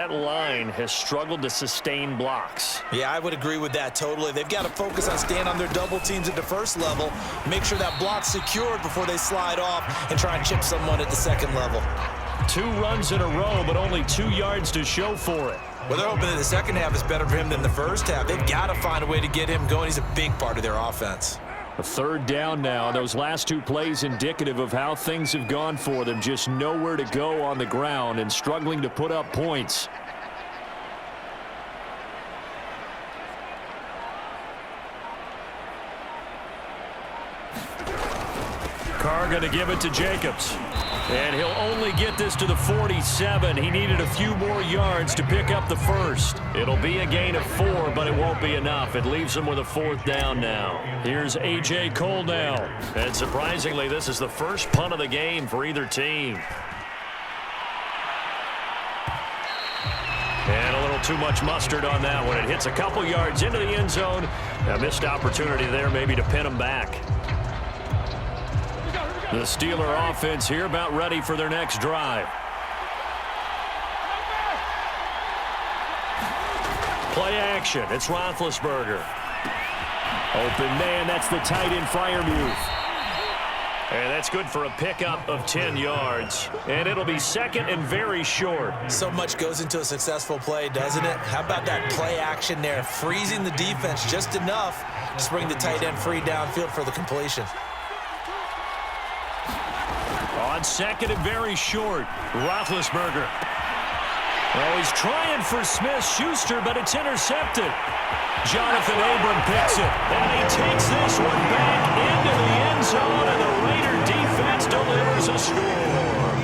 That line has struggled to sustain blocks. Yeah, I would agree with that totally. They've got to focus on staying on their double teams at the first level, make sure that block's secured before they slide off and try and chip someone at the second level. 2 runs in a row, but only 2 yards to show for it. Well, they're hoping that the second half is better for him than the first half. They've got to find a way to get him going. He's a big part of their offense. A 3rd down now. Those last 2 plays indicative of how things have gone for them. Just nowhere to go on the ground and struggling to put up points. Carr going to give it to Jacobs. And he'll only get this to the 47. He needed a few more yards to pick up the first. It'll be a gain of 4, but it won't be enough. It leaves him with a 4th down now. Here's A.J. Cole now. And surprisingly, this is the first punt of the game for either team. And a little too much mustard on that one. It hits a couple yards into the end zone. A missed opportunity there maybe to pin him back. The Steeler offense here about ready for their next drive. Play action. It's Roethlisberger. Open man. That's the tight end Freiermuth. And that's good for a pickup of 10 yards. And it'll be 2nd and very short. So much goes into a successful play, doesn't it? How about that play action there? Freezing the defense just enough to bring the tight end free downfield for the completion. On 2nd and very short, Roethlisberger. Oh, he's trying for Smith-Schuster, but it's intercepted. Jonathan Abram picks it, and he takes this one back into the end zone, and the Raider defense delivers a score.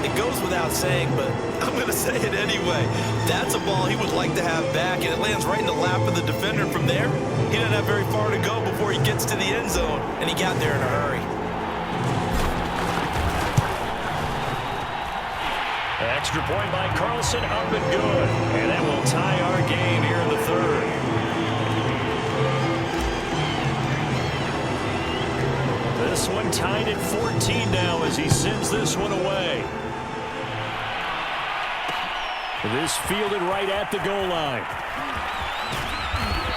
It goes without saying, but I'm going to say it anyway. That's a ball he would like to have back, and it lands right in the lap of the defender. From there, he didn't have very far to go before he gets to the end zone, and he got there in a hurry. Extra point by Carlson, up and good. And that will tie our game here in the 3rd. This one tied at 14 now as he sends this one away. This fielded right at the goal line.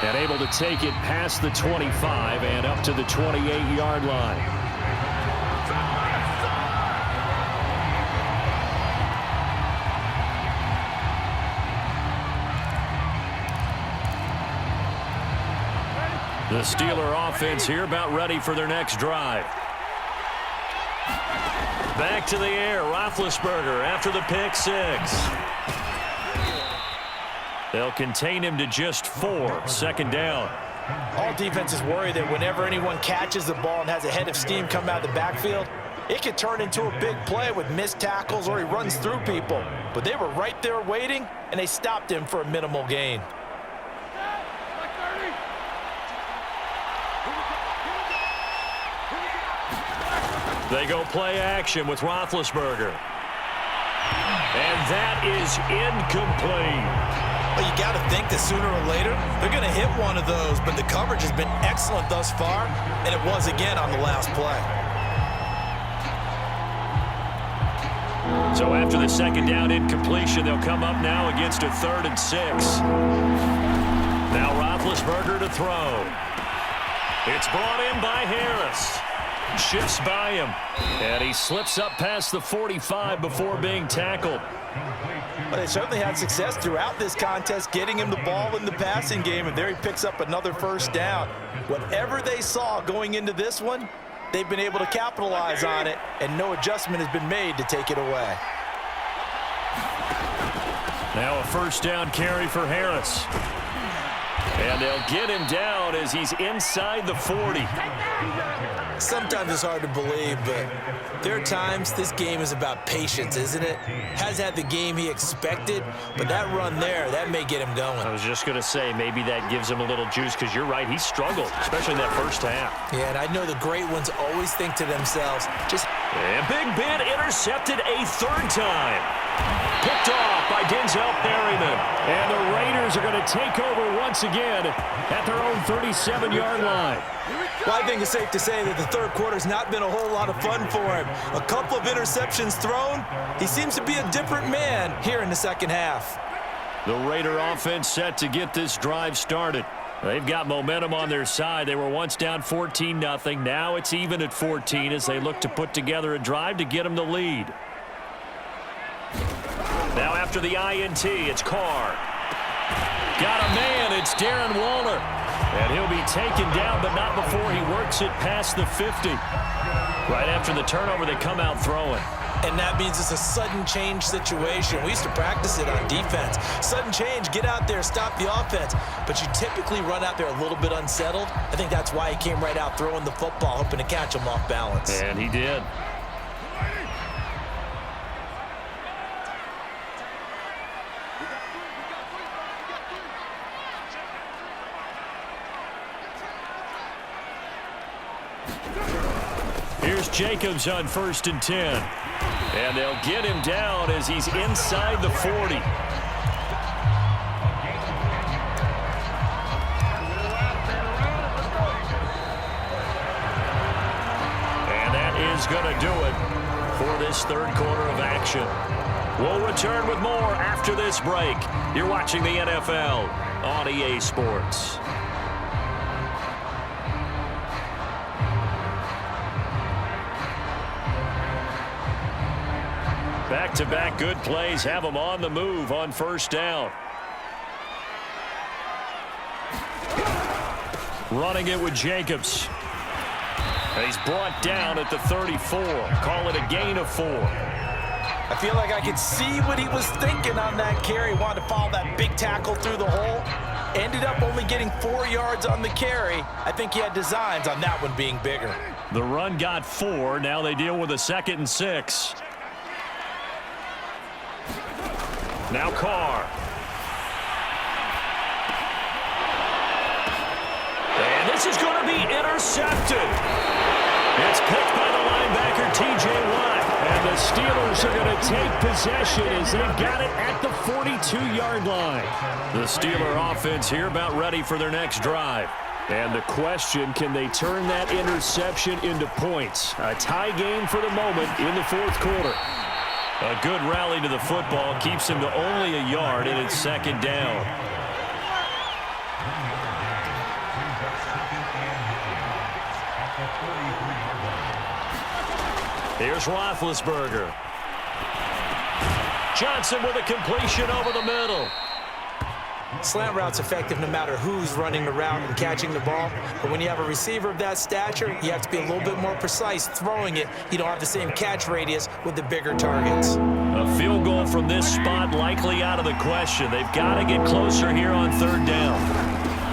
And able to take it past the 25 and up to the 28-yard line. The Steeler offense here about ready for their next drive. Back to the air, Roethlisberger after the pick 6. They'll contain him to just 4, 2nd down. All defenses worry that whenever anyone catches the ball and has a head of steam come out of the backfield, it could turn into a big play with missed tackles or he runs through people. But they were right there waiting, and they stopped him for a minimal gain. They go play action with Roethlisberger. And that is incomplete. Well, you got to think that sooner or later they're going to hit one of those, but the coverage has been excellent thus far, and it was again on the last play. So after the 2nd down incompletion, they'll come up now against a 3rd and 6. Now Roethlisberger to throw. It's brought in by Harris. Shifts by him, and he slips up past the 45 before being tackled. But they certainly had success throughout this contest getting him the ball in the passing game, and there he picks up another 1st down. Whatever they saw going into this one, they've been able to capitalize on it, and no adjustment has been made to take it away. Now a 1st down carry for Harris. And they'll get him down as he's inside the 40. Sometimes it's hard to believe, but there are times this game is about patience, isn't it? Has had the game he expected, but that run there, that may get him going. I was just going to say, maybe that gives him a little juice, because you're right, he struggled, especially in that first half. Yeah, and I know the great ones always think to themselves, just And Big Ben intercepted a third time. Picked off by Denzel Perryman. And the Raiders are going to take over once again at their own 37-yard line. Well, I think it's safe to say that the third quarter's not been a whole lot of fun for him. A couple of interceptions thrown. He seems to be a different man here in the second half. The Raider offense set to get this drive started. They've got momentum on their side. They were once down 14-0. Now it's even at 14 as they look to put together a drive to get them the lead. Now after the INT, it's Carr. Got a man. It's Darren Waller. And he'll be taken down, but not before he works it past the 50. Right after the turnover, they come out throwing. And that means it's a sudden change situation. We used to practice it on defense. Sudden change, get out there, stop the offense. But you typically run out there a little bit unsettled. I think that's why he came right out throwing the football, hoping to catch him off balance. And he did. Here's Jacobs on 1st and 10. And they'll get him down as he's inside the 40. And that is going to do it for this third quarter of action. We'll return with more after this break. You're watching the NFL on EA Sports. Back-to-back good plays have them on the move on first down. Running it with Jacobs. And he's brought down at the 34. Call it a gain of 4. I feel like I could see what he was thinking on that carry. Wanted to follow that big tackle through the hole. Ended up only getting 4 yards on the carry. I think he had designs on that one being bigger. The run got 4. Now they deal with a 2nd and 6. Now Carr. And this is going to be intercepted. It's picked by the linebacker, T.J. Watt. And the Steelers are going to take possession as they've got it at the 42-yard line. The Steeler offense here about ready for their next drive. And the question, can they turn that interception into points? A tie game for the moment in the fourth quarter. A good rally to the football keeps him to only a yard, and it's 2nd down. Here's Roethlisberger. Johnson with a completion over the middle. Slant route's effective no matter who's running the route and catching the ball. But when you have a receiver of that stature, you have to be a little bit more precise throwing it. You don't have the same catch radius with the bigger targets. A field goal from this spot likely out of the question. They've got to get closer here on 3rd down.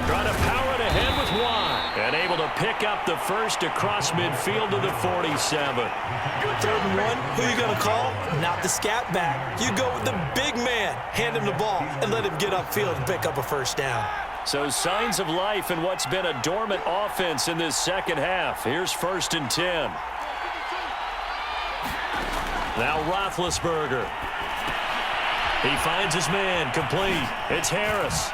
Trying to power it ahead with Watt. And able to pick up the first across midfield to the 47. 3rd and 1, who are you going to call? Not the scat back. You go with the big man. Hand him the ball and let him get upfield and pick up a first down. So signs of life in what's been a dormant offense in this second half. Here's 1st and 10. Now Roethlisberger. He finds his man, complete. It's Harris.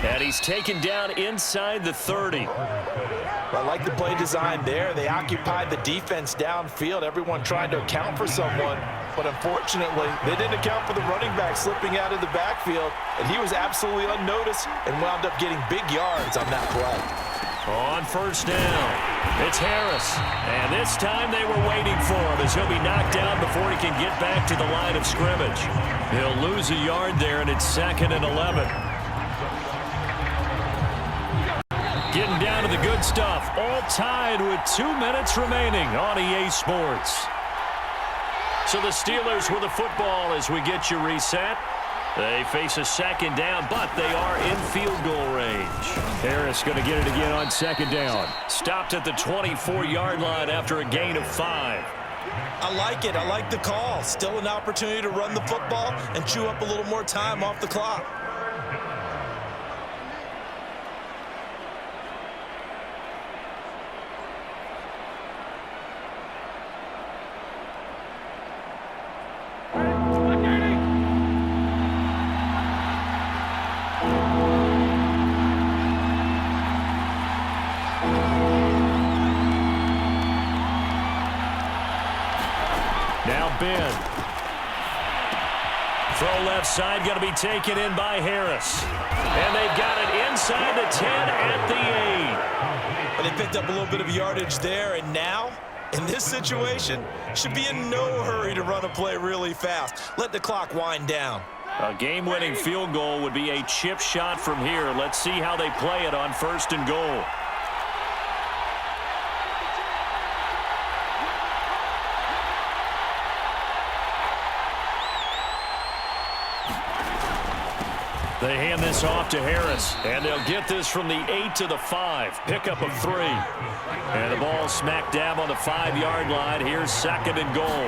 And he's taken down inside the 30. I like the play design there. They occupied the defense downfield. Everyone tried to account for someone. But unfortunately, they didn't account for the running back slipping out of the backfield. And he was absolutely unnoticed and wound up getting big yards on that play. On 1st down, it's Harris. And this time they were waiting for him as he'll be knocked down before he can get back to the line of scrimmage. He'll lose a yard there, and it's 2nd and 11. Getting down to the good stuff. All tied with 2 minutes remaining on EA Sports. So the Steelers with the football as we get you reset. They face a 2nd down, but they are in field goal range. Harris going to get it again on 2nd down. Stopped at the 24-yard line after a gain of 5. I like it. I like the call. Still an opportunity to run the football and chew up a little more time off the clock. Outside going to be taken in by Harris. And they've got it inside the 10 at the 8. But they picked up a little bit of yardage there, and now, in this situation, should be in no hurry to run a play really fast. Let the clock wind down. A game-winning field goal would be a chip shot from here. Let's see how they play it on 1st and goal. They hand this off to Harris, and they'll get this from the 8 to the 5. Pickup of 3. And the ball smack dab on the 5-yard line. Here's 2nd and goal.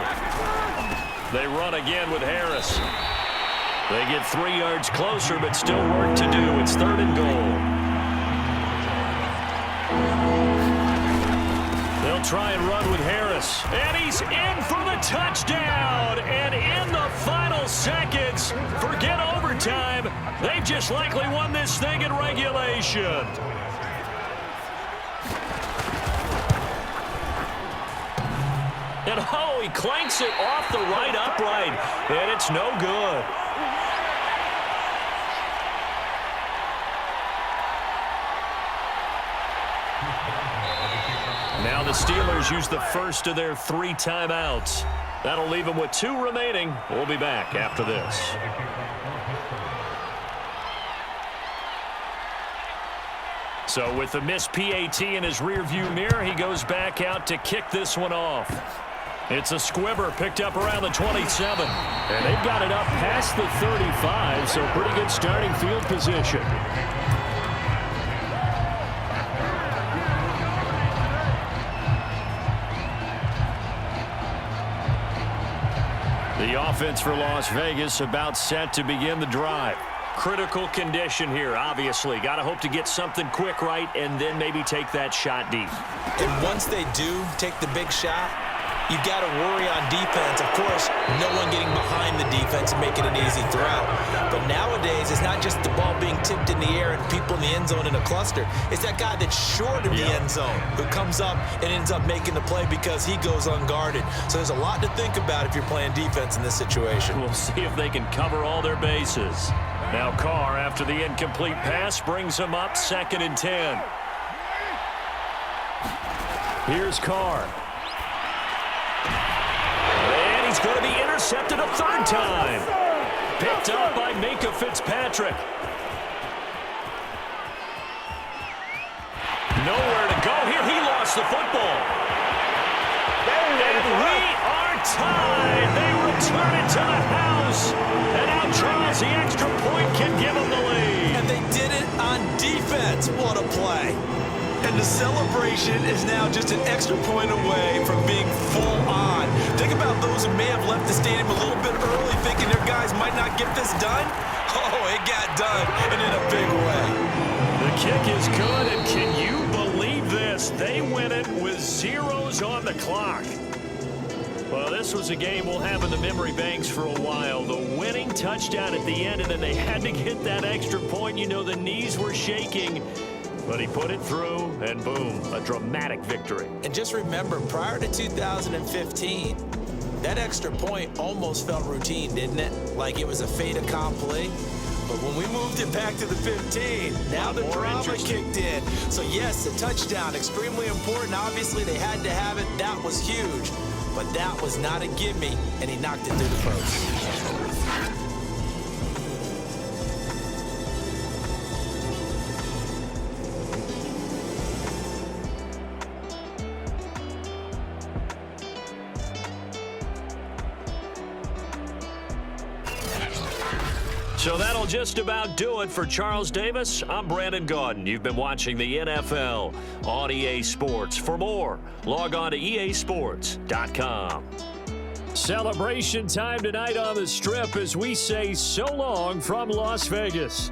They run again with Harris. They get 3 yards closer, but still work to do. It's 3rd and goal. They'll try and run with Harris. And he's in for the touchdown. And in the final seconds, forget overtime. They've just likely won this thing in regulation. And oh, he clanks it off the right upright. And it's no good. Now the Steelers use the first of their 3 timeouts. That'll leave them with 2 remaining. We'll be back after this. So with the missed PAT in his rearview mirror, he goes back out to kick this one off. It's a squibber picked up around the 27. And they've got it up past the 35, so pretty good starting field position. The offense for Las Vegas about set to begin the drive. Critical condition here, obviously. Got to hope to get something quick right and then maybe take that shot deep. And once they do take the big shot, you've got to worry on defense. Of course, no one getting behind the defense and making an easy throw. But nowadays, it's not just the ball being tipped in the air and people in the end zone in a cluster. It's that guy that's short of the end zone who comes up and ends up making the play because he goes unguarded. So there's a lot to think about if you're playing defense in this situation. We'll see if they can cover all their bases. Now Carr, after the incomplete pass, brings him up 2nd and 10. Here's Carr. And he's going to be intercepted a 3rd time. Picked up by Minka Fitzpatrick. Nowhere to go here. He lost the football. And we are tied. They return it to the house. And now Charles, the extra point, can give them the lead. And they did it on defense. What a play. And the celebration is now just an extra point away from being full on. Think about those who may have left the stadium a little bit early thinking their guys might not get this done. Oh, it got done, and in a big way. The kick is good, and can you believe this? They win it with zeros on the clock. Well, this was a game we'll have in the memory banks for a while. The winning touchdown at the end, and then they had to get that extra point. You know, the knees were shaking. But he put it through, and boom, a dramatic victory. And just remember, prior to 2015, that extra point almost felt routine, didn't it? Like it was a fait accompli. But when we moved it back to the 15, now the drama kicked in. So yes, a touchdown, extremely important. Obviously, they had to have it. That was huge. But that was not a gimme, and he knocked it through the post. So that'll just about do it for Charles Davis. I'm Brandon Gaudin. You've been watching the NFL on EA Sports. For more, log on to easports.com. Celebration time tonight on the Strip as we say so long from Las Vegas.